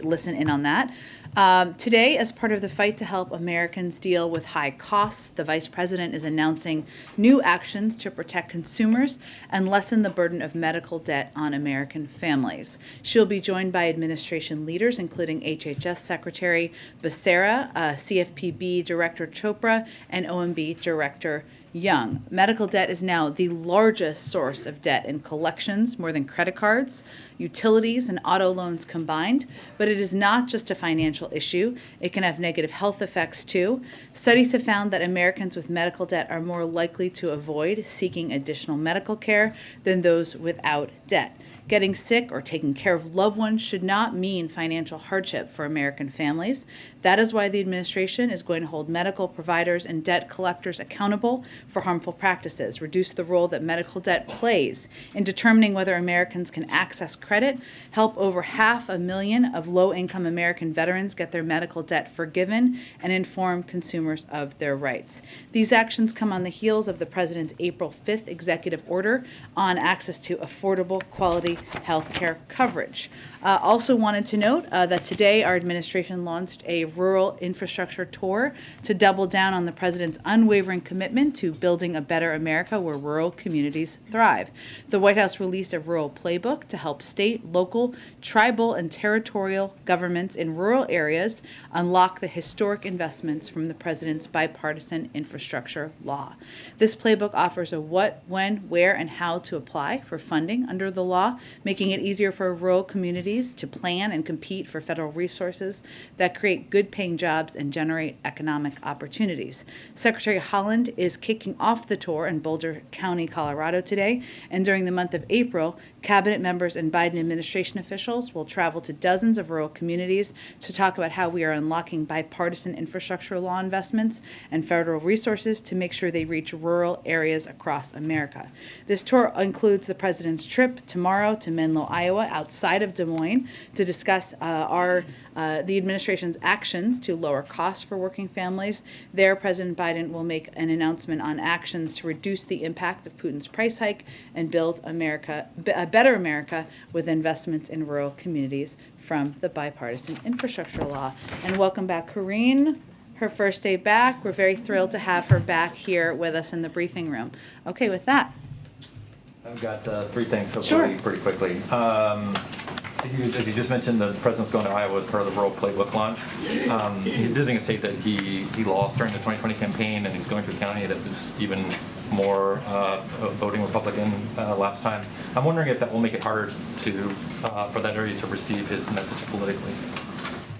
listen in on that. Today, as part of the fight to help Americans deal with high costs, the Vice President is announcing new actions to protect consumers and lessen the burden of medical debt on American families. She'll be joined by administration leaders, including HHS Secretary Becerra, CFPB Director Chopra, and OMB Director Young. Medical debt is now the largest source of debt in collections, more than credit cards, utilities, and auto loans combined. But it is not just a financial issue. It can have negative health effects too. Studies have found that Americans with medical debt are more likely to avoid seeking additional medical care than those without debt. Getting sick or taking care of loved ones should not mean financial hardship for American families. That is why the administration is going to hold medical providers and debt collectors accountable for harmful practices, reduce the role that medical debt plays in determining whether Americans can access credit, help over 500,000 of low-income American veterans get their medical debt forgiven, and inform consumers of their rights. These actions come on the heels of the President's April 5th executive order on access to affordable, quality health care coverage. Also wanted to note that today our administration launched a rural infrastructure tour to double down on the President's unwavering commitment to building a better America where rural communities thrive. The White House released a rural playbook to help state, local, tribal, and territorial governments in rural areas unlock the historic investments from the President's bipartisan infrastructure law. This playbook offers a what, when, where, and how to apply for funding under the law, making it easier for rural communities to plan and compete for federal resources that create good-paying jobs and generate economic opportunities. Secretary Haaland is kicking off the tour in Boulder County, Colorado today, and during the month of April, cabinet members and Biden administration officials will travel to dozens of rural communities to talk about how we are unlocking bipartisan infrastructure law investments and federal resources to make sure they reach rural areas across America. This tour includes the President's trip tomorrow to Menlo, Iowa, outside of Des Moines, to discuss the administration's actions to lower costs for working families. There, President Biden will make an announcement on actions to reduce the impact of Putin's price hike and build America, a better America with investments in rural communities from the bipartisan infrastructure law. And welcome back, Corinne. Her first day back. We're very thrilled to have her back here with us in the briefing room. Okay, with that. I've got three things, hopefully, pretty quickly. As you just mentioned, the President's going to Iowa as part of the Rural Playbook launch. He's visiting a state that he lost during the 2020 campaign, and he's going to a county that was even more voting Republican last time. I'm wondering if that will make it harder for that area to receive his message politically.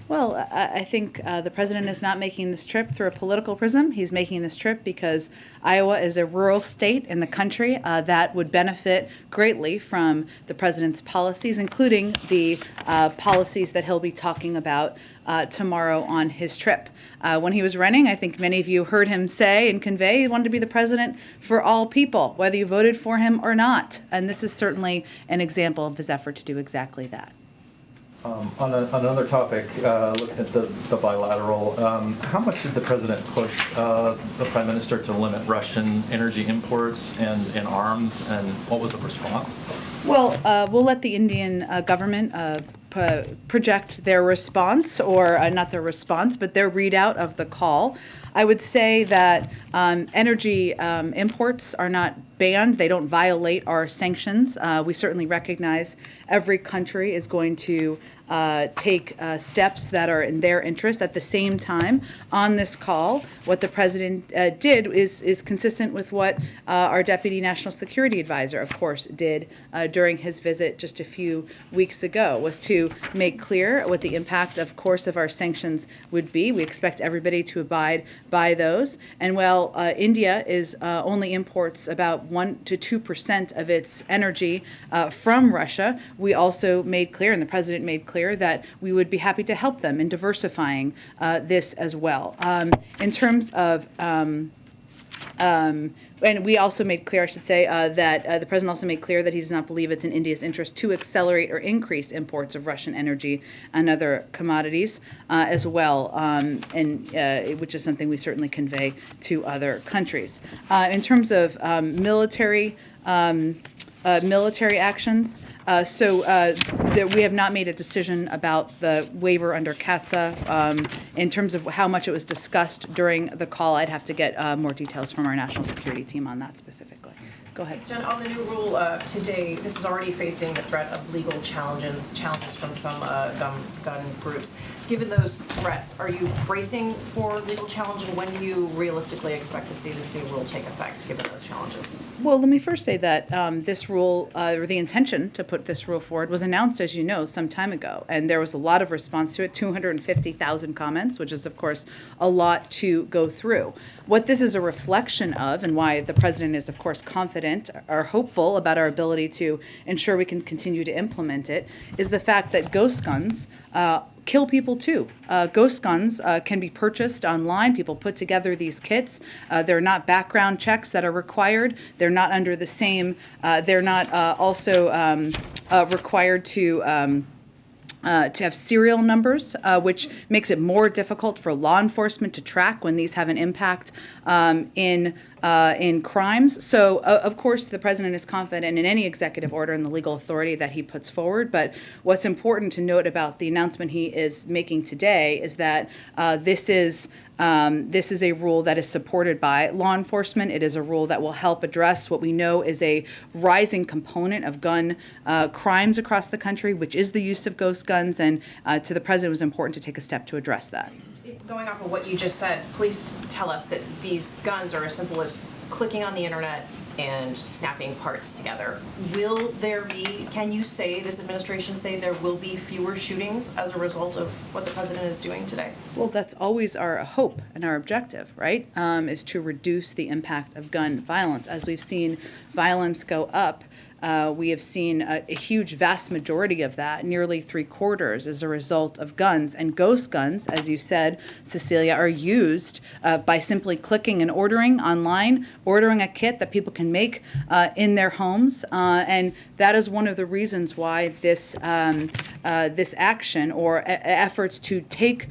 Well, I think the President is not making this trip through a political prism. He's making this trip because Iowa is a rural state in the country that would benefit greatly from the President's policies, including the policies that he'll be talking about tomorrow on his trip. When he was running, I think many of you heard him say and convey he wanted to be the president for all people, whether you voted for him or not. And this is certainly an example of his effort to do exactly that. On another topic, looking at the bilateral, how much did the President push the Prime Minister to limit Russian energy imports and arms, and what was the response? Well, we'll let the Indian government project their response, or not their response, but their readout of the call. I would say that energy imports are not banned. They don't violate our sanctions. We certainly recognize every country is going to take steps that are in their interest. At the same time, on this call, what the President did is consistent with what our Deputy National Security Advisor, of course, did during his visit just a few weeks ago, was to make clear what the impact, of course, of our sanctions would be. We expect everybody to abide by those. And while India only imports about 1 to 2% of its energy from Russia, we also made clear, and the President made clear, that we would be happy to help them in diversifying this as well. In terms of and we also made clear, I should say, that the President also made clear that he does not believe it's in India's interest to accelerate or increase imports of Russian energy and other commodities as well, which is something we certainly convey to other countries. In terms of military military actions. We have not made a decision about the waiver under CATSA. In terms of how much it was discussed during the call, I'd have to get more details from our national security team on that specifically. Go ahead. Jen, on the new rule today, this is already facing the threat of legal challenges from some gun groups. Given those threats, are you bracing for legal challenge, and when do you realistically expect to see this new rule take effect, given those challenges? Well, let me first say that this rule, or the intention to put this rule forward, was announced, as you know, some time ago, and there was a lot of response to it, 250,000 comments, which is, of course, a lot to go through. What this is a reflection of, and why the president is, of course, confident or hopeful about our ability to ensure we can continue to implement it, is the fact that ghost guns kill people too. Ghost guns can be purchased online. People put together these kits. They're not background checks that are required. They're not under the same, they're not also required to have serial numbers, which makes it more difficult for law enforcement to track when these have an impact in crimes. So, of course, the president is confident in any executive order and the legal authority that he puts forward. But what's important to note about the announcement he is making today is that this is a rule that is supported by law enforcement. It is a rule that will help address what we know is a rising component of gun crimes across the country, which is the use of ghost guns. And to the president, it was important to take a step to address that. Going off of what you just said, please tell us that these guns are as simple as clicking on the internet and snapping parts together. Will there be, can you say, this administration say there will be fewer shootings as a result of what the president is doing today? Well, that's always our hope and our objective, right, is to reduce the impact of gun violence. As we've seen violence go up, we have seen a huge, vast majority of that, nearly 3/4, as a result of guns. And ghost guns, as you said, Cecilia, are used by simply clicking and ordering online, ordering a kit that people can make in their homes. And that is one of the reasons why this action or efforts to take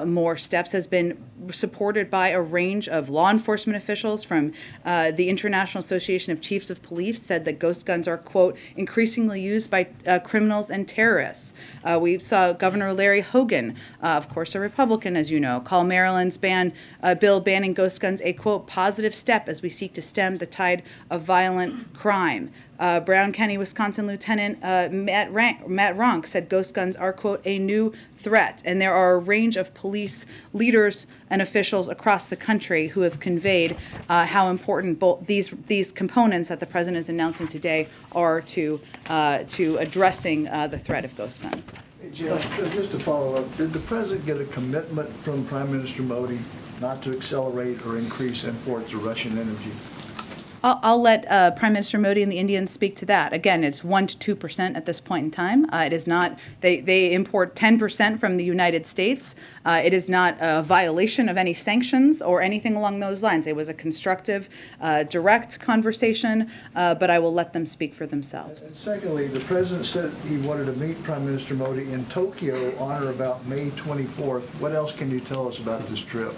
more steps has been supported by a range of law enforcement officials. From the International Association of Chiefs of Police said that ghost guns are, quote, increasingly used by criminals and terrorists. We saw Governor Larry Hogan, of course a Republican, as you know, call Maryland's bill banning ghost guns a, quote, positive step as we seek to stem the tide of violent crime. Brown County, Wisconsin Lieutenant Matt Ronk said ghost guns are, quote, a new threat. And there are a range of police leaders and officials across the country who have conveyed how important both these components that the president is announcing today are to addressing the threat of ghost guns. Hey, Jen, just to follow up, did the president get a commitment from Prime Minister Modi not to accelerate or increase imports of Russian energy? I'll let Prime Minister Modi and the Indians speak to that. Again, it's 1% to 2% at this point in time. It is not, they import 10% from the United States. It is not a violation of any sanctions or anything along those lines. It was a constructive, direct conversation, but I will let them speak for themselves. And secondly, the president said he wanted to meet Prime Minister Modi in Tokyo on or about May 24th. What else can you tell us about this trip?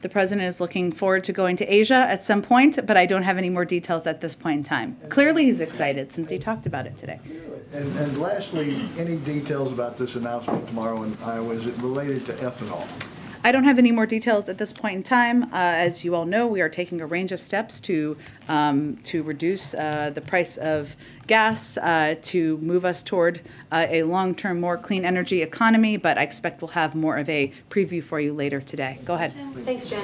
The president is looking forward to going to Asia at some point, but I don't have any more details at this point in time. Clearly he's excited since he talked about it today. And lastly, any details about this announcement tomorrow in Iowa? Is it related to ethanol? I don't have any more details at this point in time. As you all know, we are taking a range of steps to reduce the price of gas, to move us toward a long-term, more clean energy economy, but I expect we'll have more of a preview for you later today. Go ahead. Thanks, Jen.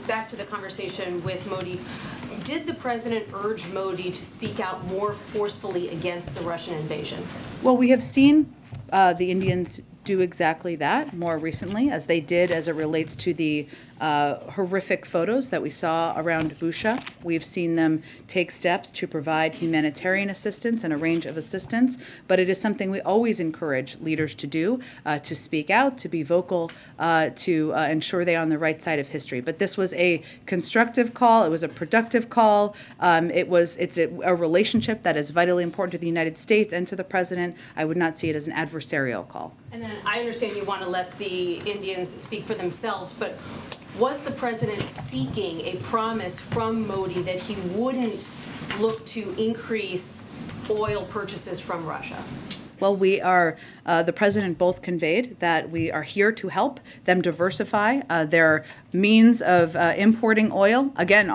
Back to the conversation with Modi. Did the president urge Modi to speak out more forcefully against the Russian invasion? Well, we have seen the Indians do exactly that more recently, as they did as it relates to the horrific photos that we saw around Busha. We've seen them take steps to provide humanitarian assistance and a range of assistance, but it is something we always encourage leaders to do, to speak out, to be vocal, to ensure they're on the right side of history. But this was a constructive call. It was a productive call. It's a relationship that is vitally important to the United States and to the president. I would not see it as an adversarial call. And then I understand you want to let the Indians speak for themselves, but was the president seeking a promise from Modi that he wouldn't look to increase oil purchases from Russia? Well, we are, the president both conveyed that we are here to help them diversify their means of importing oil. Again,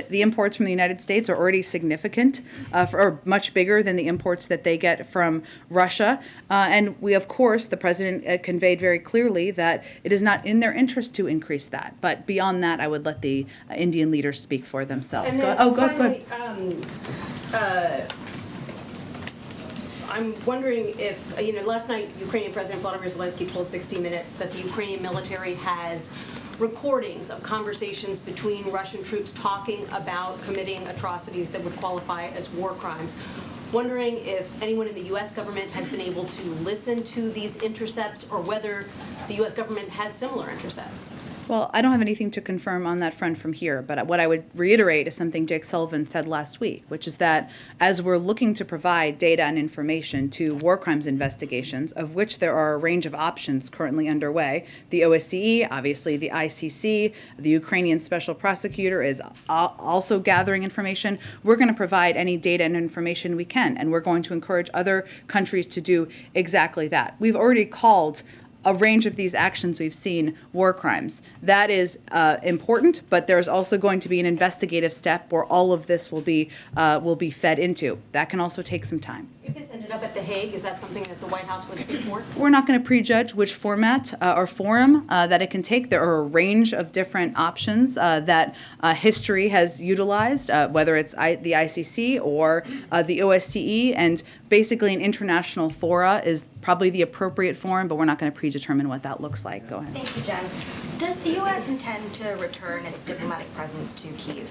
the imports from the United States are already significant, or much bigger than the imports that they get from Russia. And we, of course, the president conveyed very clearly that it is not in their interest to increase that. But beyond that, I would let the Indian leaders speak for themselves. And then Go ahead. I'm wondering if, last night Ukrainian President Volodymyr Zelensky told 60 Minutes that the Ukrainian military has recordings of conversations between Russian troops talking about committing atrocities that would qualify as war crimes. Wondering if anyone in the U.S. government has been able to listen to these intercepts, or whether the U.S. government has similar intercepts. Well, I don't have anything to confirm on that front from here, but what I would reiterate is something Jake Sullivan said last week, which is that as we're looking to provide data and information to war crimes investigations, of which there are a range of options currently underway, the OSCE, obviously the ICC, the Ukrainian special prosecutor is also gathering information. We're going to provide any data and information we can, and we're going to encourage other countries to do exactly that. We've already called a range of these actions we've seen war crimes. That is important, but there's also going to be an investigative step where all of this will be fed into. That can also take some time. If this ended up at The Hague, is that something that the White House would support? We're not going to prejudge which format or forum that it can take. There are a range of different options that history has utilized, whether it's the ICC or the OSCE, and basically an international fora is probably the appropriate forum, but we're not going to predetermine what that looks like. Go ahead. Thank you, Jen. Does the U.S. intend to return its diplomatic presence to Kyiv?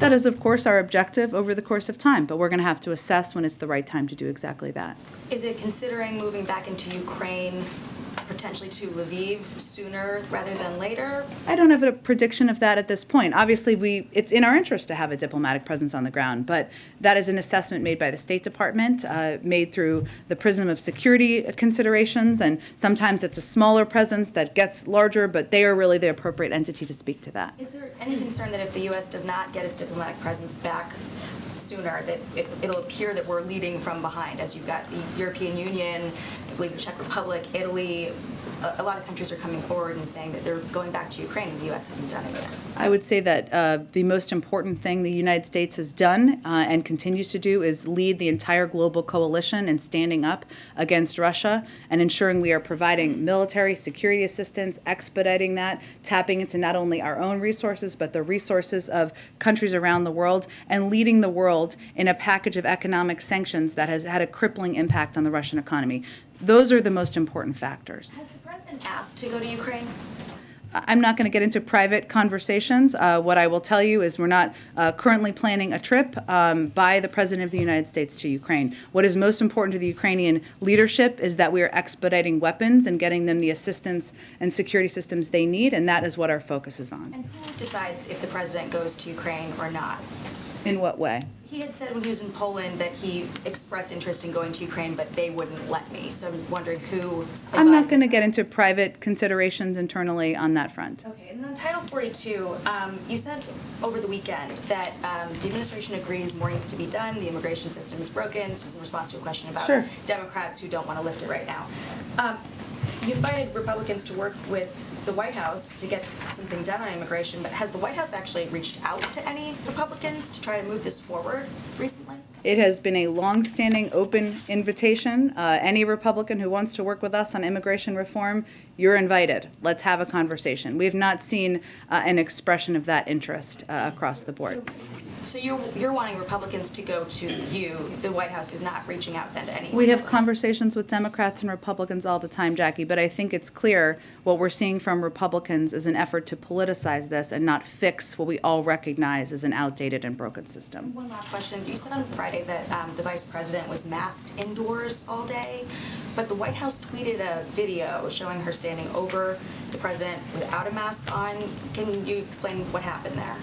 That is, of course, our objective over the course of time, but we're going to have to assess when it's the right time to do exactly that. Is it considering moving back into Ukraine, potentially to Lviv, sooner rather than later? I don't have a prediction of that at this point. Obviously, it's in our interest to have a diplomatic presence on the ground, but that is an assessment made by the State Department, made through the prism of security considerations, and sometimes it's a smaller presence that gets larger, but they are really the appropriate entity to speak to that. Is there any concern that if the U.S. does not get its diplomatic presence back sooner, that it'll appear that we're leading from behind, as you've got the European Union, I believe the Czech Republic, Italy, a lot of countries are coming forward and saying that they're going back to Ukraine, and the U.S. hasn't done it yet. I would say that the most important thing the United States has done and continues to do is lead the entire global coalition in standing up against Russia and ensuring we are providing military security assistance, expediting that, tapping into not only our own resources, but the resources of countries around the world, and leading the world in a package of economic sanctions that has had a crippling impact on the Russian economy. Those are the most important factors. Has the president asked to go to Ukraine? I'm not going to get into private conversations. What I will tell you is we're not currently planning a trip by the President of the United States to Ukraine. What is most important to the Ukrainian leadership is that we are expediting weapons and getting them the assistance and security systems they need, and that is what our focus is on. And who decides if the president goes to Ukraine or not? In what way? He had said when he was in Poland that he expressed interest in going to Ukraine, but they wouldn't let me. So I'm wondering who I'm not advises going to that. get into private considerations internally on that front. Okay, and then on Title 42, you said over the weekend that the administration agrees more needs to be done, the immigration system is broken. This was in response to a question about Sure. Democrats who don't want to lift it right now. You invited Republicans to work with the White House to get something done on immigration, but has the White House actually reached out to any Republicans to try to move this forward recently? It has been a long-standing open invitation. Any Republican who wants to work with us on immigration reform, you're invited. Let's have a conversation. We have not seen an expression of that interest across the board. So you're wanting Republicans to go to you. The White House is not reaching out then to any. We have conversations with Democrats and Republicans all the time, Jackie, but I think it's clear what we're seeing from Republicans is an effort to politicize this and not fix what we all recognize as an outdated and broken system. One last question. You said on Friday that the vice president was masked indoors all day, but the White House tweeted a video showing her standing over the president without a mask on. Can you explain what happened there?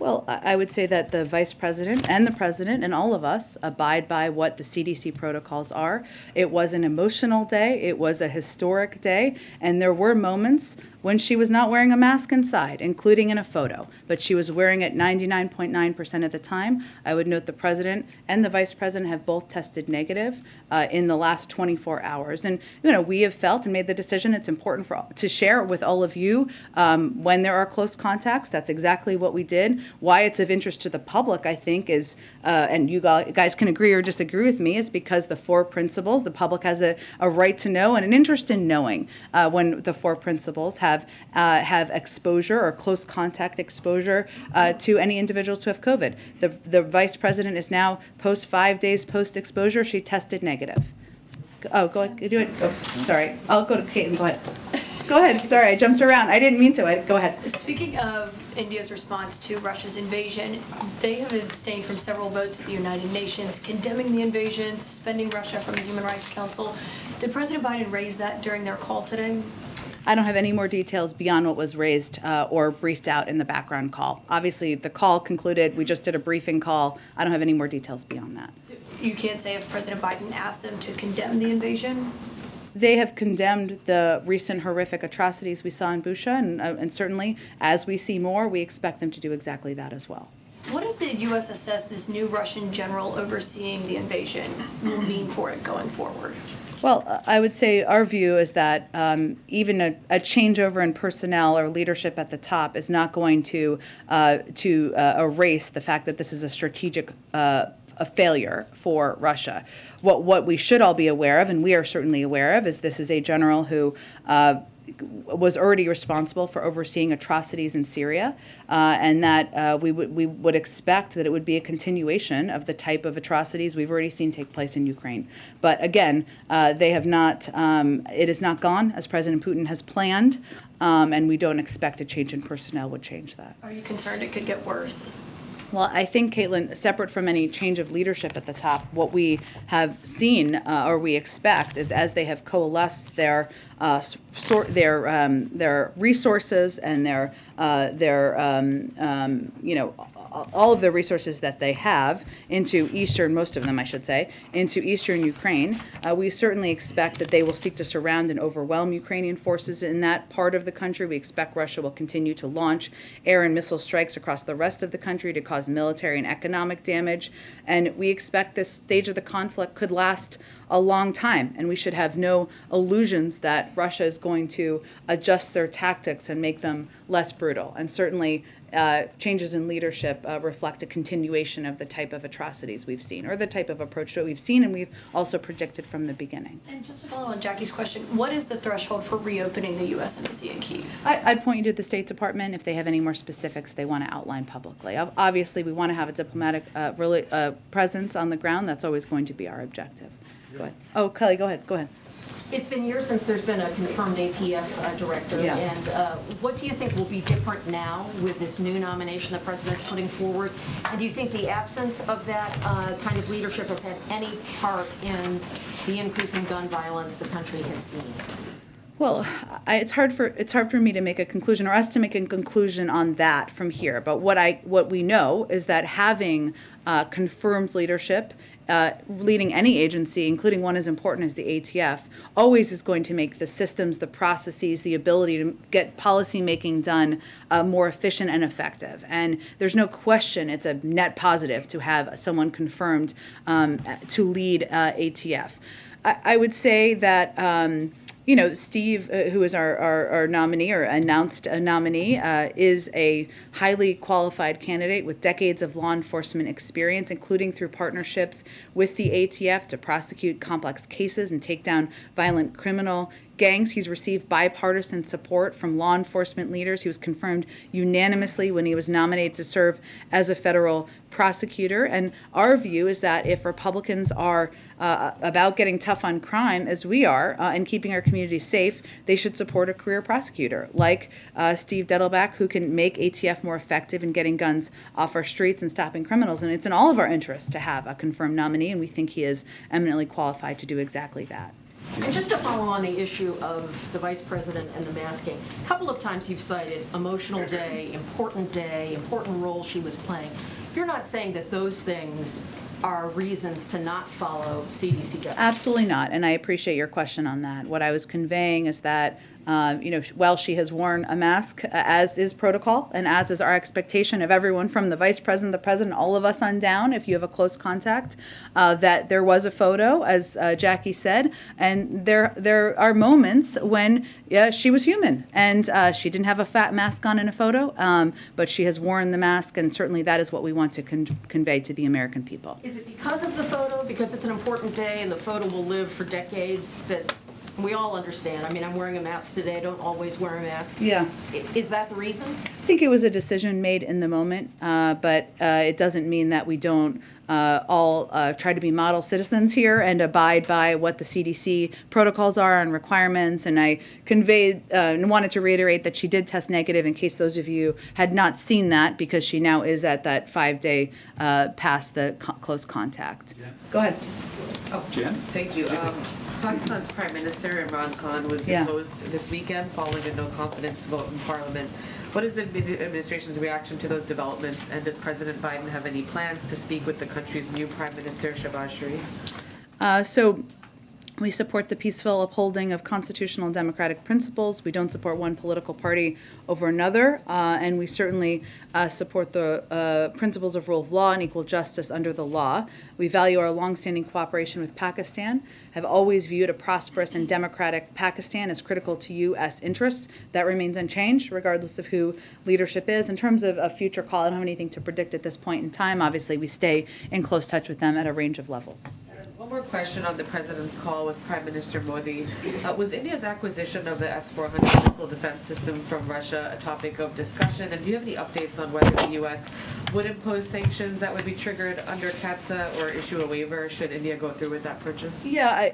Well, I would say that the vice president and the president and all of us abide by what the CDC protocols are. It was an emotional day. It was a historic day. And there were moments when she was not wearing a mask inside, including in a photo, but she was wearing it 99.9% of the time. I would note the president and the vice president have both tested negative in the last 24 hours. And, we have felt and made the decision it's important to share with all of you when there are close contacts. That's exactly what we did. Why it's of interest to the public, I think, is, and you guys can agree or disagree with me, is because the four principles, the public has a right to know and an interest in knowing when the four principles have exposure or close contact exposure to any individuals who have COVID. The vice president is now 5 days post-exposure. She tested negative. Oh, go ahead. Do it. Oh, sorry. I'll go to Caitlin. Go ahead. Go ahead. Sorry, I jumped around. I didn't mean to. Go ahead. Speaking of India's response to Russia's invasion, they have abstained from several votes at the United Nations condemning the invasion, suspending Russia from the Human Rights Council. Did President Biden raise that during their call today? I don't have any more details beyond what was raised or briefed out in the background call. Obviously, the call concluded. We just did a briefing call. I don't have any more details beyond that. So you can't say if President Biden asked them to condemn the invasion? They have condemned the recent horrific atrocities we saw in Busha, and certainly, as we see more, we expect them to do exactly that as well. What does the U.S. assess this new Russian general overseeing the invasion will mean for it going forward? Well, I would say our view is that even a changeover in personnel or leadership at the top is not going to erase the fact that this is a strategic a failure for Russia. What we should all be aware of, and we are certainly aware of, is this is a general who was already responsible for overseeing atrocities in Syria, and that we would expect that it would be a continuation of the type of atrocities we've already seen take place in Ukraine. But again, they have not. It is not gone as President Putin has planned, and we don't expect a change in personnel would change that. Are you concerned it could get worse? Well, I think, Caitlin, separate from any change of leadership at the top, what we have seen or we expect is as they have coalesced their resources and all of the resources that they have into most of them, I should say, into eastern Ukraine, we certainly expect that they will seek to surround and overwhelm Ukrainian forces in that part of the country. We expect Russia will continue to launch air and missile strikes across the rest of the country to cause military and economic damage. And we expect this stage of the conflict could last a long time, and we should have no illusions that Russia is going to adjust their tactics and make them less brutal. And certainly changes in leadership reflect a continuation of the type of atrocities we've seen, or the type of approach that we've seen and we've also predicted from the beginning. And just to follow on Jackie's question, what is the threshold for reopening the U.S. Embassy in Kyiv? I'd point you to the State Department if they have any more specifics they want to outline publicly. Obviously, we want to have a diplomatic presence on the ground. That's always going to be our objective. Go ahead. Oh, Kelly, go ahead. Go ahead. It's been years since there's been a confirmed ATF director, Yeah. and what do you think will be different now with this new nomination the president's putting forward? And do you think the absence of that kind of leadership has had any part in the increase in gun violence the country has seen? Well, it's hard for me to make a conclusion, or us to make a conclusion on that from here. But what we know is that having confirmed leadership leading any agency, including one as important as the ATF, always is going to make the systems, the processes, the ability to get policy making done more efficient and effective. And there's no question it's a net positive to have someone confirmed to lead ATF. I would say that Steve, who is our nominee or announced a nominee, is a highly qualified candidate with decades of law enforcement experience, including through partnerships with the ATF to prosecute complex cases and take down violent criminal gangs. He's received bipartisan support from law enforcement leaders. He was confirmed unanimously when he was nominated to serve as a federal prosecutor. And our view is that if Republicans are about getting tough on crime, as we are, and keeping our communities safe, they should support a career prosecutor like Steve Dettelbach, who can make ATF more effective in getting guns off our streets and stopping criminals. And it's in all of our interests to have a confirmed nominee, and we think he is eminently qualified to do exactly that. And just to follow on the issue of the vice president and the masking, a couple of times you've cited emotional day, important role she was playing. You're not saying that those things are reasons to not follow CDC guidelines? Absolutely not, and I appreciate your question on that. What I was conveying is that while she has worn a mask, as is protocol, and as is our expectation of everyone from the vice president, the president, all of us on down, if you have a close contact, that there was a photo, as Jackie said, and there are moments when she was human, and she didn't have a fat mask on in a photo, but she has worn the mask, and certainly that is what we want to convey to the American people. Is it because of the photo, because it's an important day and the photo will live for decades, that we all understand? I mean, I'm wearing a mask today, I don't always wear a mask. Yeah. Is that the reason? I think it was a decision made in the moment, but it doesn't mean that we don't all try to be model citizens here and abide by what the CDC protocols are and requirements. And I conveyed and wanted to reiterate that she did test negative in case those of you had not seen that, because she now is at that 5-day past the close contact. Yeah. Go ahead. Oh, Jen? Thank you. Pakistan's Prime Minister Imran Khan was deposed this weekend following a no-confidence vote in Parliament. What is the administration's reaction to those developments, and does President Biden have any plans to speak with the country's new Prime Minister, Shehbaz Sharif? So we support the peaceful upholding of constitutional and democratic principles. We don't support one political party over another, and we certainly support the principles of rule of law and equal justice under the law. We value our longstanding cooperation with Pakistan, have always viewed a prosperous and democratic Pakistan as critical to U.S. interests. That remains unchanged, regardless of who leadership is. In terms of a future call, I don't have anything to predict at this point in time. Obviously, we stay in close touch with them at a range of levels. One more question on the president's call with Prime Minister Modi. Was India's acquisition of the S-400 missile defense system from Russia a topic of discussion? And do you have any updates on whether the U.S. would impose sanctions that would be triggered under CAATSA or issue a waiver should India go through with that purchase? Yeah,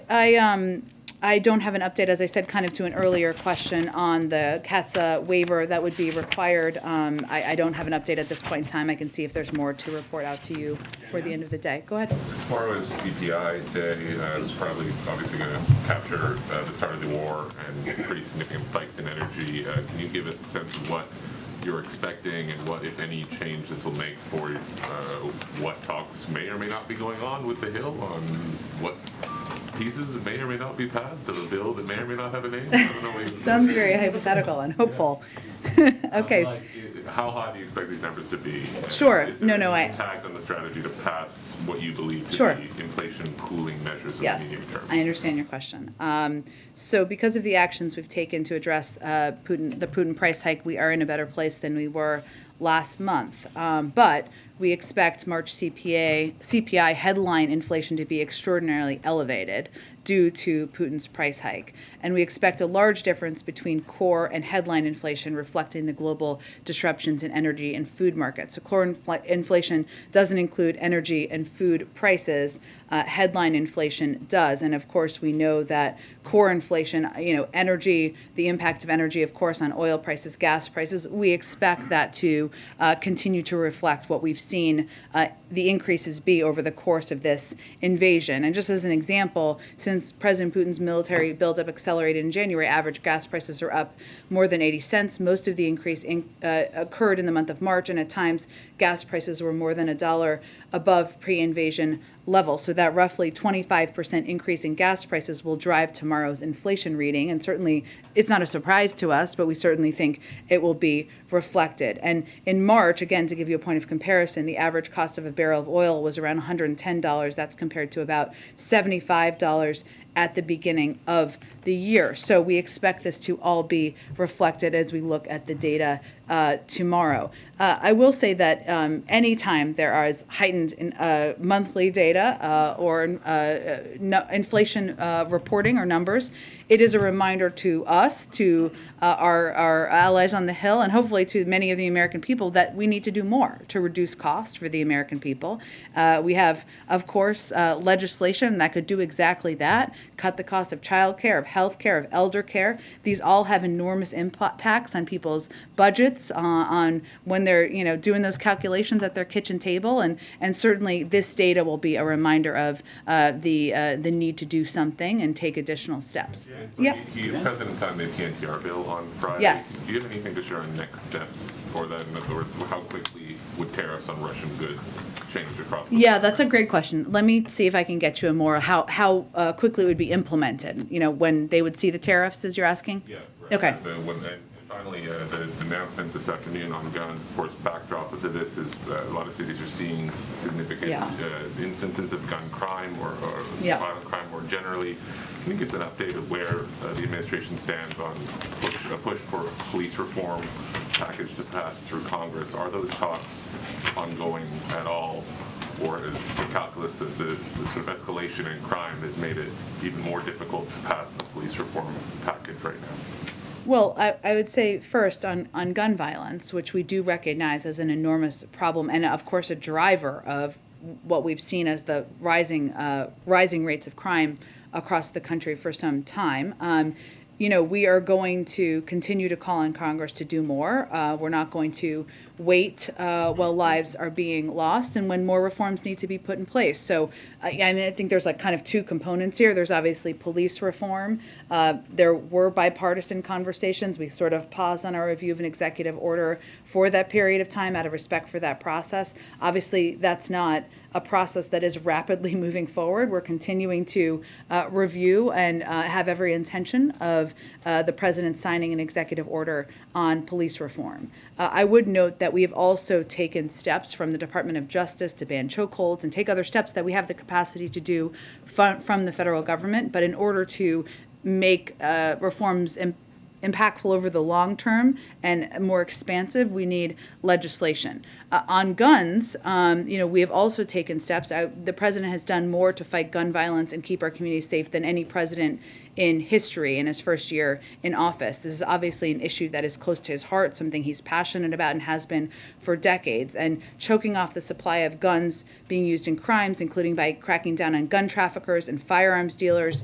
I don't have an update, as I said, kind of to an earlier question on the CAATSA waiver that would be required. I don't have an update at this point in time. I can see if there's more to report out to you for the end of the day. Go ahead. Tomorrow is CPI day. It's probably obviously going to capture the start of the war and pretty significant spikes in energy. Can you give us a sense of what you're expecting and what, if any, change this will make for what talks may or may not be going on with the Hill on what pieces that may or may not be passed of a bill that may or may not have a name? I don't know. Sounds very hypothetical and hopeful. Okay. How high do you expect these numbers to be? Sure. Is there No, any impact on the strategy to pass what you believe to Sure. be inflation cooling measures in Yes, the medium term? I understand your question. So because of the actions we've taken to address the Putin price hike, we are in a better place than we were last month. But we expect March CPI headline inflation to be extraordinarily elevated due to Putin's price hike. And we expect a large difference between core and headline inflation, reflecting the global disruptions in energy and food markets. So core inflation doesn't include energy and food prices. Headline inflation does. And of course, we know that core inflation, energy, the impact of energy, of course, on oil prices, gas prices, we expect that to continue to reflect what we've seen the increases be over the course of this invasion. And just as an example, since President Putin's military buildup accelerated in January, average gas prices are up more than 80 cents. Most of the increase occurred in the month of March, and at times gas prices were more than $1 above pre-invasion level. So that roughly 25% increase in gas prices will drive tomorrow's inflation reading. And certainly it's not a surprise to us, but we certainly think it will be reflected. And in March, again, to give you a point of comparison, the average cost of a barrel of oil was around $110. That's compared to about $75 at the beginning of the year. So we expect this to all be reflected as we look at the data tomorrow. I will say that anytime there is heightened monthly data or inflation reporting or numbers it is a reminder to us, to our allies on the Hill, and hopefully to many of the American people, that we need to do more to reduce costs for the American people. We have, of course, legislation that could do exactly that, cut the cost of child care, of health care, of elder care. These all have enormous impacts on people's budgets, on when they're doing those calculations at their kitchen table, and certainly this data will be a reminder of the need to do something and take additional steps. The President signed the PNTR bill on Friday. Yes. Do you have anything to share on next steps for that? In other words, how quickly would tariffs on Russian goods change across the Yeah, that's a great question. Let me see if I can get you a more how quickly it would be implemented. When they would see the tariffs, as you're asking? Yeah. Right. Okay. And finally, the announcement this afternoon on guns, of course, backdrop to this is a lot of cities are seeing significant instances of gun crime or violent crime more generally. Can you give us an update of where the administration stands on a push for a police reform package to pass through Congress? Are those talks ongoing at all? Or is the calculus that the sort of escalation in crime has made it even more difficult to pass a police reform package right now? Well, I would say first on gun violence, which we do recognize as an enormous problem and, of course, a driver of what we've seen as the rising rates of crime across the country for some time. We are going to continue to call on Congress to do more. We're not going to wait while lives are being lost and when more reforms need to be put in place. So I think there's kind of two components here. There's obviously police reform. There were bipartisan conversations. We sort of paused on our review of an executive order for that period of time out of respect for that process. Obviously, that's not a process that is rapidly moving forward. We're continuing to review and have every intention of the president signing an executive order on police reform. I would note that we have also taken steps from the Department of Justice to ban chokeholds and take other steps that we have the capacity to do from the federal government. But in order to make reforms impactful over the long term and more expansive, we need legislation. On guns, we have also taken steps. The president has done more to fight gun violence and keep our communities safe than any president in history in his first year in office. This is obviously an issue that is close to his heart, something he's passionate about and has been for decades. And choking off the supply of guns being used in crimes, including by cracking down on gun traffickers and firearms dealers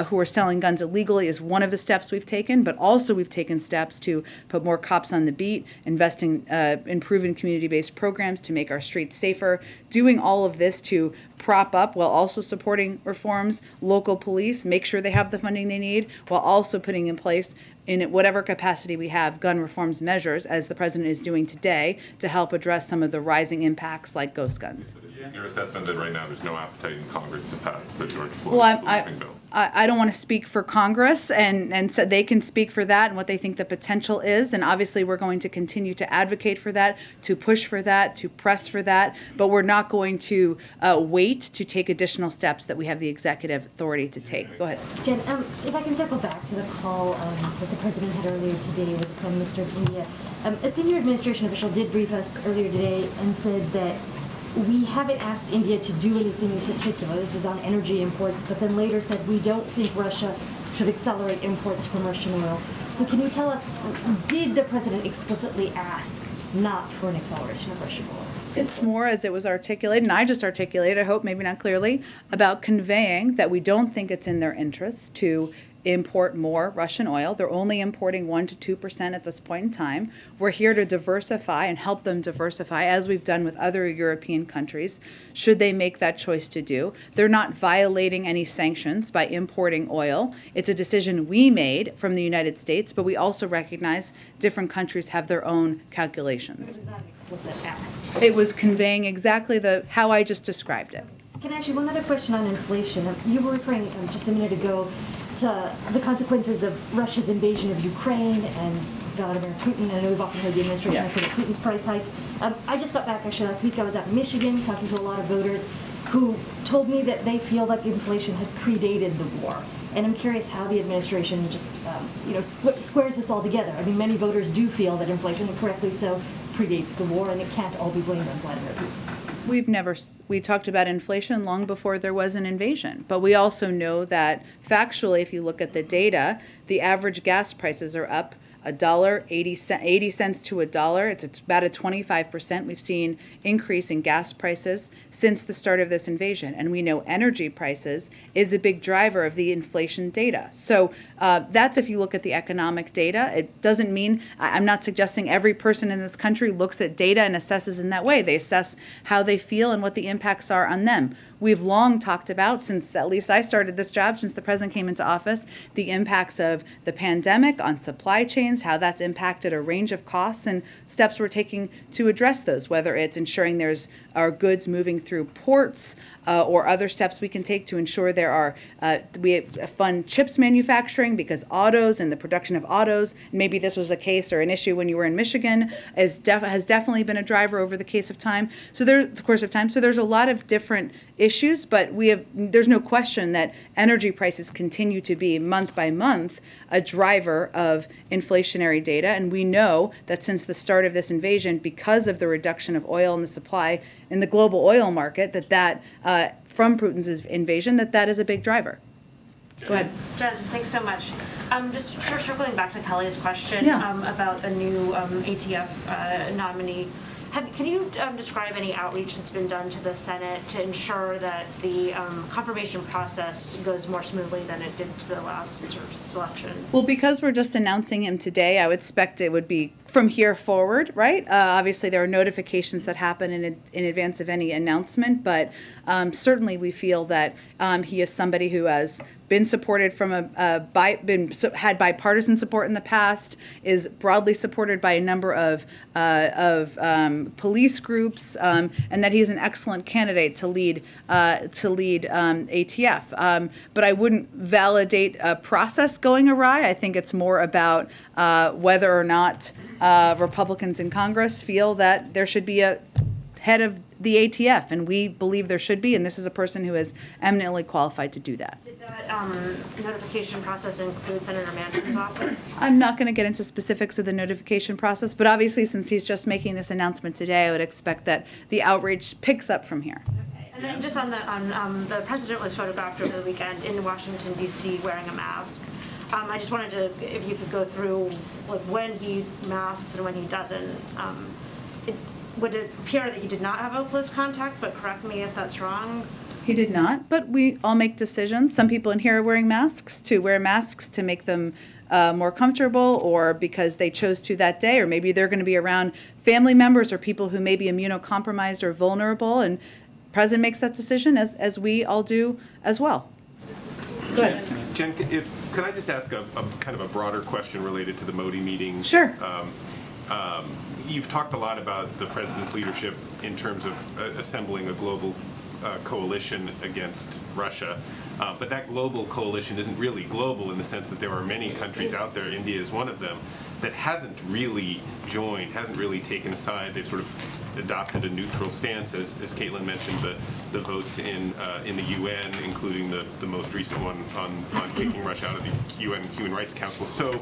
who are selling guns illegally, is one of the steps we've taken. But also we've taken steps to put more cops on the beat, investing in proven community-based programs to make our streets safer, doing all of this to prop up while also supporting reforms, local police, make sure they have the funding they need, while also putting in place, in whatever capacity we have, gun reforms measures, as the president is doing today, to help address some of the rising impacts like ghost guns. Your assessment that right now there's no appetite in Congress to pass the George Floyd policing bill? I don't want to speak for Congress, and so they can speak for that and what they think the potential is. And obviously, we're going to continue to advocate for that, to push for that, to press for that. But we're not going to wait to take additional steps that we have the executive authority to take. Go ahead. Jen, if I can circle back to the call that the president had earlier today with the Prime Minister of India. A senior administration official did brief us earlier today and said that we haven't asked India to do anything in particular. This was on energy imports, but then later said we don't think Russia should accelerate imports from Russian oil. So can you tell us, did the president explicitly ask not for an acceleration of Russian oil? It's more, as it was articulated, and I just articulated, I hope maybe not clearly, about conveying that we don't think it's in their interest to import more Russian oil. They're only importing 1% to 2% at this point in time. We're here to diversify and help them diversify, as we've done with other European countries, should they make that choice to do. They're not violating any sanctions by importing oil. It's a decision we made from the United States, but we also recognize different countries have their own calculations. It was conveying exactly how I just described it. Can I ask you one other question on inflation? You were referring just a minute ago to the consequences of Russia's invasion of Ukraine and Vladimir Putin. I know we've often heard the administration refer to Putin's price hikes. I just got back actually last week. I was out in Michigan talking to a lot of voters who told me that they feel like inflation has predated the war. And I'm curious how the administration just squares this all together. I mean, many voters do feel that inflation, and correctly so, predates the war, and it can't all be blamed on Vladimir Putin. We talked about inflation long before there was an invasion, but we also know that factually, if you look at the data, the average gas prices are up $1.80 to $1. It's about a 25%. We've seen increase in gas prices since the start of this invasion, and we know energy prices is a big driver of the inflation data. So that's if you look at the economic data. It doesn't mean, I'm not suggesting every person in this country looks at data and assesses in that way. They assess how they feel and what the impacts are on them. We've long talked about, since at least I started this job, since the president came into office, the impacts of the pandemic on supply chains, how that's impacted a range of costs, and steps we're taking to address those, whether it's ensuring there's our goods moving through ports or other steps we can take to ensure there are, we fund chips manufacturing, because autos and the production of autos, maybe this was a case or an issue when you were in Michigan, has definitely been a driver over the course of time. So there's a lot of different issues, but there's no question that energy prices continue to be month by month a driver of inflationary data. And we know that since the start of this invasion, because of the reduction of oil in the supply in the global oil market, from Putin's invasion, that is a big driver. Go ahead. Jen, thanks so much. Just circling back to Kelly's question about a new ATF nominee. Can you describe any outreach that's been done to the Senate to ensure that the confirmation process goes more smoothly than it did to the last sort of selection? Well, because we're just announcing him today, I would expect it would be from here forward, right? Obviously, there are notifications that happen in advance of any announcement, but certainly we feel that he is somebody who has been supported from had bipartisan support in the past, is broadly supported by a number of police groups, and that he's an excellent candidate to lead ATF. But I wouldn't validate a process going awry. I think it's more about whether or not Republicans in Congress feel that there should be a head of the ATF, and we believe there should be, and this is a person who is eminently qualified to do that. Did that notification process include Senator Manchin's office? I'm not going to get into specifics of the notification process, but obviously since he's just making this announcement today, I would expect that the outreach picks up from here. Okay. And then just on the president was photographed over the weekend in Washington, D.C. wearing a mask. I just wanted to, if you could go through like when he masks and when he doesn't. Would it appear that he did not have a close contact, but correct me if that's wrong? He did not, but we all make decisions. Some people in here are wearing masks to make them more comfortable, or because they chose to that day, or maybe they're going to be around family members or people who may be immunocompromised or vulnerable, and the president makes that decision, as we all do as well. Go ahead. Jen, could I just ask a kind of a broader question related to the Modi meeting? Sure. You've talked a lot about the president's leadership in terms of assembling a global coalition against Russia, but that global coalition isn't really global in the sense that there are many countries out there, India is one of them, that hasn't really joined, hasn't really taken a side. They've sort of adopted a neutral stance, as Caitlin mentioned, the votes in the UN, including the most recent one on kicking Russia out of the UN Human Rights Council. So,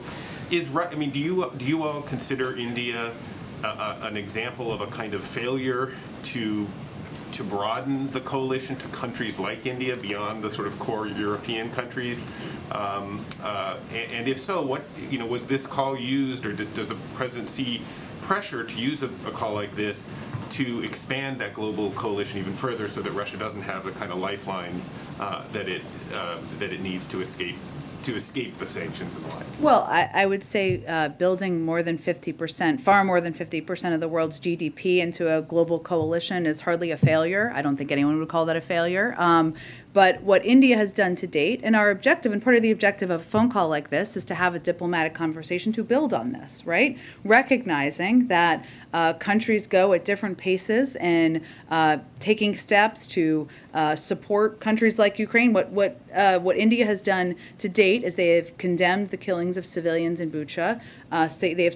do you all consider India an example of a kind of failure to broaden the coalition to countries like India beyond the sort of core European countries? And if so, what was this call used, or does the president see pressure to use a call like this to expand that global coalition even further, so that Russia doesn't have the kind of lifelines that it needs to escape the sanctions and the like? Well, I would say building more than 50%, far more than 50% of the world's GDP into a global coalition is hardly a failure. I don't think anyone would call that a failure. But what India has done to date, and our objective, and part of the objective of a phone call like this, is to have a diplomatic conversation to build on this, right? Recognizing that countries go at different paces in taking steps to support countries like Ukraine. What India has done to date date is they have condemned the killings of civilians in Bucha. They've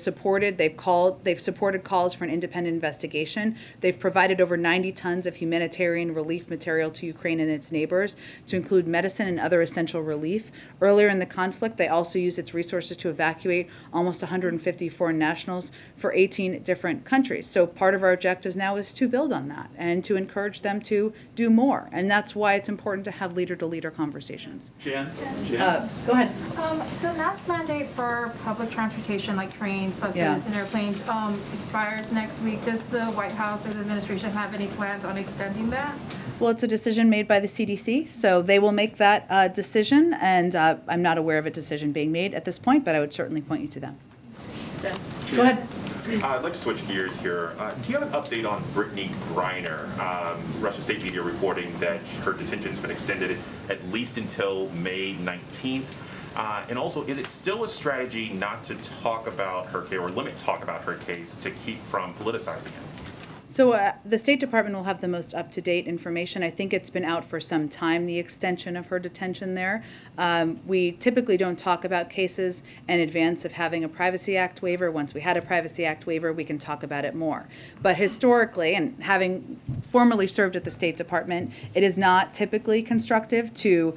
supported calls for an independent investigation. They've provided over 90 tons of humanitarian relief material to Ukraine and its neighbors, to include medicine and other essential relief. Earlier in the conflict, they also used its resources to evacuate almost 150 foreign nationals for 18 different countries. So part of our objectives now is to build on that and to encourage them to do more. And that's why it's important to have leader-to-leader conversations. Jen? Go ahead. The mask mandate for public transportation like trains, buses, and airplanes expires next week. Does the White House or the administration have any plans on extending that? Well, it's a decision made by the CDC, so they will make that decision, and I'm not aware of a decision being made at this point, but I would certainly point you to them. Go ahead. I'd like to switch gears here. Do you have an update on Brittany Griner? Russian state media reporting that her detention has been extended at least until May 19th. And also, is it still a strategy not to talk about her case or limit talk about her case to keep from politicizing it? So the State Department will have the most up-to-date information. I think it's been out for some time, the extension of her detention there. We typically don't talk about cases in advance of having a Privacy Act waiver. Once we had a Privacy Act waiver, we can talk about it more. But historically, and having formerly served at the State Department, it is not typically constructive to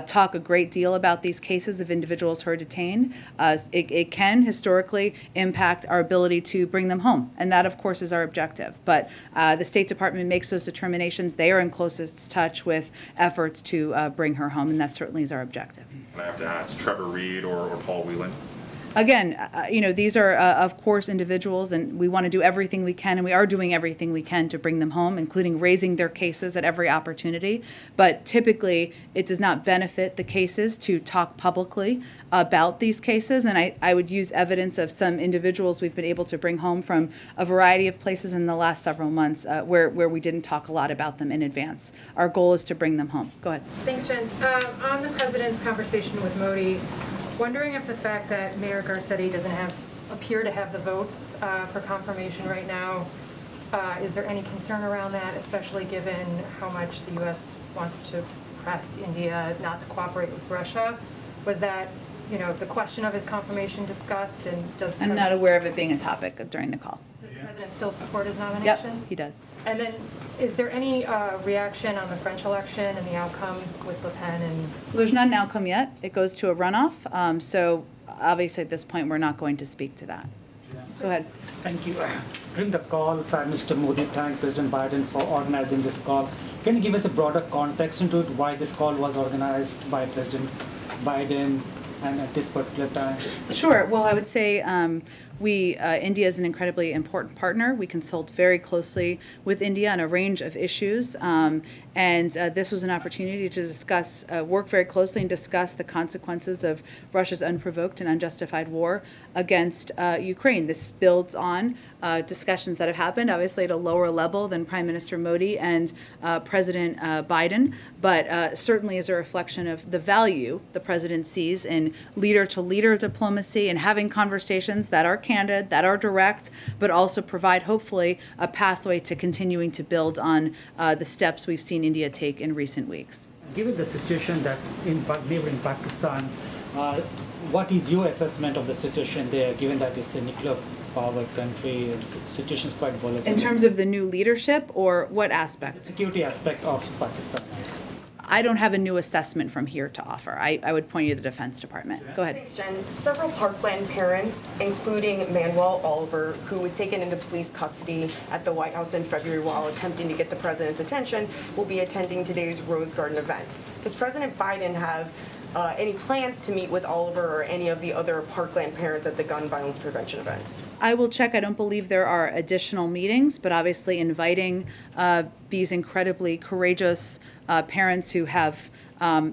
talk a great deal about these cases of individuals who are detained. It can historically impact our ability to bring them home, and that, of course, is our objective. But the State Department makes those determinations. They are in closest touch with efforts to bring her home, and that certainly is our objective. And I have to ask Trevor Reed or Paul Whelan. Again, these are, of course, individuals, and we want to do everything we can, and we are doing everything we can to bring them home, including raising their cases at every opportunity. But typically, it does not benefit the cases to talk publicly about these cases, and I would use evidence of some individuals we've been able to bring home from a variety of places in the last several months where we didn't talk a lot about them in advance. Our goal is to bring them home. Go ahead. Thanks, Jen. On the president's conversation with Modi, wondering if the fact that Mayor Garcetti doesn't appear to have the votes for confirmation right now, is there any concern around that, especially given how much the U.S. wants to press India not to cooperate with Russia? Was that, the question of his confirmation discussed, and does I'm not aware of it being a topic during the call. Does the president still support his nomination? Yep, he does. And then, is there any reaction on the French election and the outcome with Le Pen? And There's not an outcome yet. It goes to a runoff. So obviously at this point, we're not going to speak to that. Go ahead. Thank you. During the call, Prime Minister Modi thanked President Biden for organizing this call. Can you give us a broader context into it, why this call was organized by President Biden and at this particular time? Sure. Well, I would say India is an incredibly important partner. We consult very closely with India on a range of issues, and this was an opportunity to discuss, work very closely and discuss the consequences of Russia's unprovoked and unjustified war against Ukraine. This builds on discussions that have happened, obviously at a lower level than Prime Minister Modi and President Biden, but certainly is a reflection of the value the president sees in leader-to-leader diplomacy and having conversations that are candid, that are direct, but also provide, hopefully, a pathway to continuing to build on the steps we've seen India take in recent weeks. Given the situation that in neighboring Pakistan, what is your assessment of the situation there, given that it's a nuclear power country, and the situation is quite volatile? In terms of the new leadership, or what aspect? The security aspect of Pakistan. I don't have a new assessment from here to offer. I would point you to the Defense Department. Go ahead. Thanks, Jen. Several Parkland parents, including Manuel Oliver, who was taken into police custody at the White House in February while attempting to get the president's attention, will be attending today's Rose Garden event. Does President Biden have any plans to meet with Oliver or any of the other Parkland parents at the gun violence prevention event? I will check. I don't believe there are additional meetings, but obviously inviting these incredibly courageous parents who have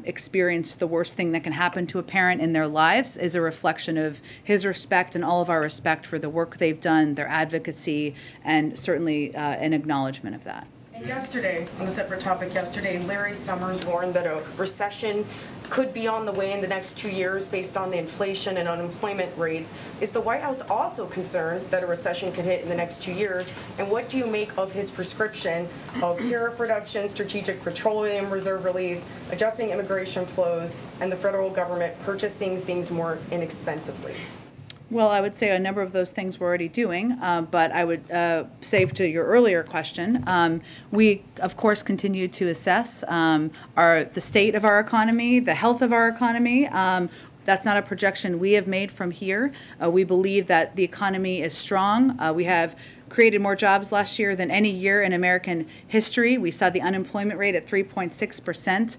experienced the worst thing that can happen to a parent in their lives is a reflection of his respect and all of our respect for the work they've done, their advocacy, and certainly an acknowledgement of that. Yesterday, on a separate topic yesterday, Larry Summers warned that a recession could be on the way in the next 2 years based on the inflation and unemployment rates. Is the White House also concerned that a recession could hit in the next 2 years? And what do you make of his prescription of tariff reduction, strategic petroleum reserve release, adjusting immigration flows, and the federal government purchasing things more inexpensively? Well, I would say a number of those things we're already doing, but I would say to your earlier question, we, of course, continue to assess the state of our economy, the health of our economy. That's not a projection we have made from here. We believe that the economy is strong. We have created more jobs last year than any year in American history. We saw the unemployment rate at 3.6%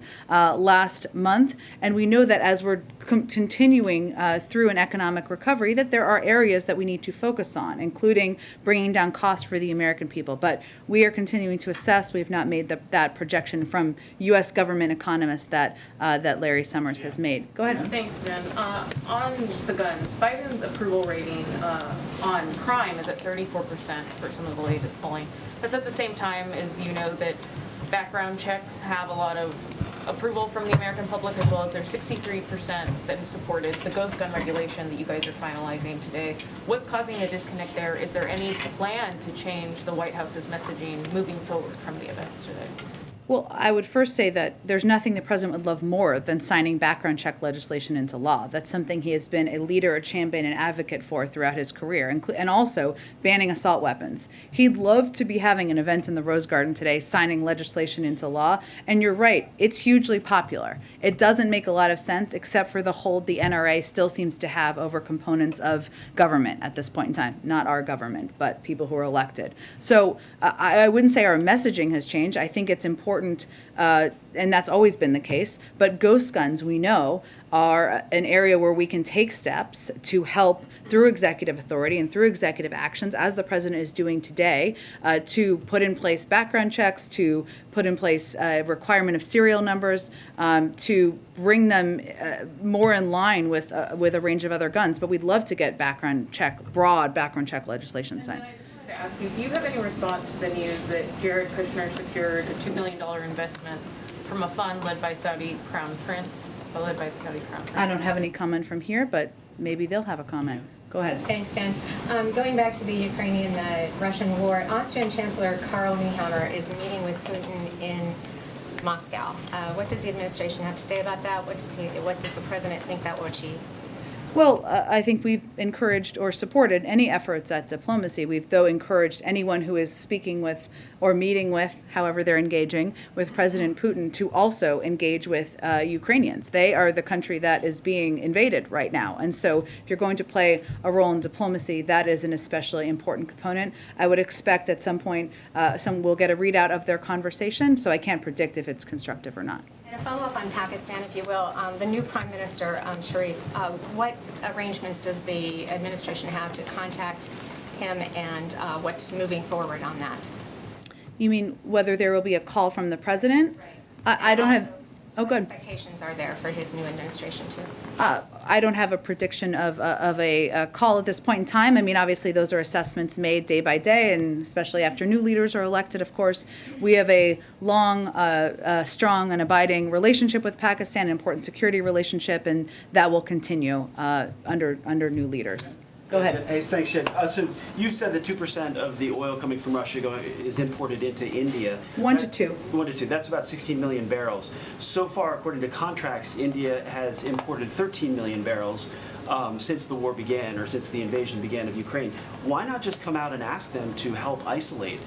last month. And we know that as we're continuing through an economic recovery, that there are areas that we need to focus on, including bringing down costs for the American people. But we are continuing to assess. We have not made that projection from U.S. government economists that Larry Summers has made. Go ahead. Thanks, Jen. On the guns, Biden's approval rating on crime is at 34%. For some of the latest polling. That's at the same time as you know that background checks have a lot of approval from the American public, as well as there's 63% that have supported the ghost gun regulation that you guys are finalizing today. What's causing the disconnect there? Is there any plan to change the White House's messaging moving forward from the events today? Well, I would first say that there's nothing the president would love more than signing background check legislation into law. That's something he has been a leader, a champion, and advocate for throughout his career, and also banning assault weapons. He'd love to be having an event in the Rose Garden today, signing legislation into law. And you're right, it's hugely popular. It doesn't make a lot of sense, except for the hold the NRA still seems to have over components of government at this point in time. Not our government, but people who are elected. So I wouldn't say our messaging has changed. I think it's important, and that's always been the case, but ghost guns, we know, are an area where we can take steps to help through executive authority and through executive actions, as the president is doing today, to put in place background checks, to put in place a requirement of serial numbers, to bring them more in line with a range of other guns. But we'd love to get broad background check legislation signed. To ask you, do you have any response to the news that Jared Kushner secured a $2 million investment from a fund led by Saudi Crown Prince, led by the Saudi Crown Prince? I don't have any comment from here, but maybe they'll have a comment. Go ahead. Thanks, Jen. Going back to the Ukrainian-Russian war, Austrian Chancellor Karl Nehammer is meeting with Putin in Moscow. What does the administration have to say about that? What does the president think that will achieve? Well, I think we've encouraged or supported any efforts at diplomacy. We've, though, encouraged anyone who is speaking with or meeting with, however they're engaging, with President Putin to also engage with Ukrainians. They are the country that is being invaded right now. And so if you're going to play a role in diplomacy, that is an especially important component. I would expect at some point we'll get a readout of their conversation, so I can't predict if it's constructive or not. And a follow-up on Pakistan, if you will. The new Prime Minister, Sharif, what arrangements does the administration have to contact him, and what's moving forward on that? You mean whether there will be a call from the president? Right. I don't have... Oh, good. Expectations are there for his new administration, too? I don't have a prediction of a call at this point in time. I mean, obviously, those are assessments made day by day, and especially after new leaders are elected, of course. We have a long, strong, and abiding relationship with Pakistan, an important security relationship, and that will continue under new leaders. Go ahead. Hey, thanks, Jen. So you've said that 2% of the oil coming from Russia is imported into India. 1 to 2. 1 to 2. That's about 16 million barrels. So far, according to contracts, India has imported 13 million barrels since the war began, or since the invasion began of Ukraine. Why not just come out and ask them to help isolate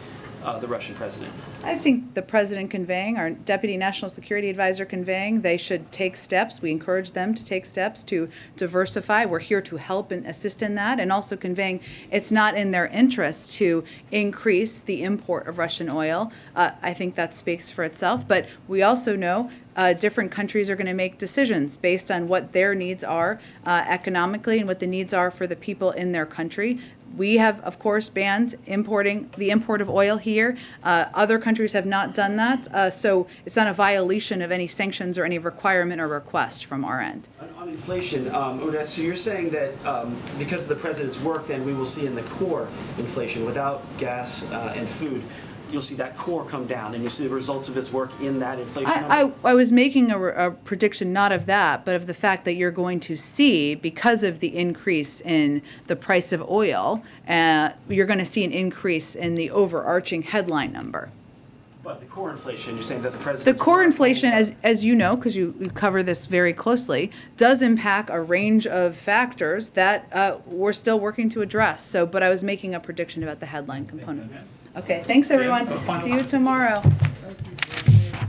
the Russian president? I think the president conveying, our Deputy National Security Advisor conveying, they should take steps. We encourage them to take steps to diversify. We're here to help and assist in that, and also conveying it's not in their interest to increase the import of Russian oil. I think that speaks for itself, but we also know different countries are going to make decisions based on what their needs are economically and what the needs are for the people in their country. We have, of course, banned the import of oil here. Other countries have not done that, so it's not a violation of any sanctions or any requirement or request from our end. On inflation, Uda, so you're saying that because of the president's work, then we will see in the core inflation without gas and food. you'll see that core come down, and you'll see the results of his work in that inflation number. I was making a prediction not of that, but of the fact that you're going to see, because of the increase in the price of oil, you're going to see an increase in the overarching headline number. But the core inflation, you're saying that the president... The core inflation, as you know, because you cover this very closely, does impact a range of factors that we're still working to address. So, but I was making a prediction about the headline component. Okay, thanks everyone. See you tomorrow.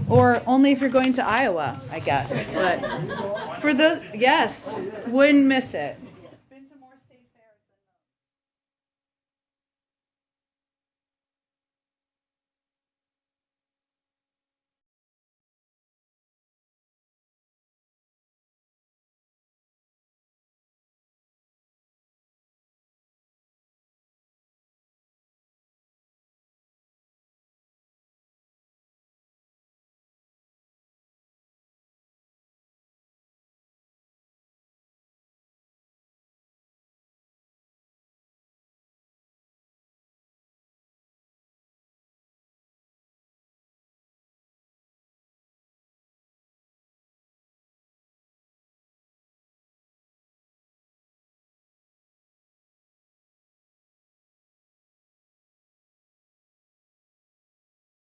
Or only if you're going to Iowa, I guess. But for those, yes, wouldn't miss it.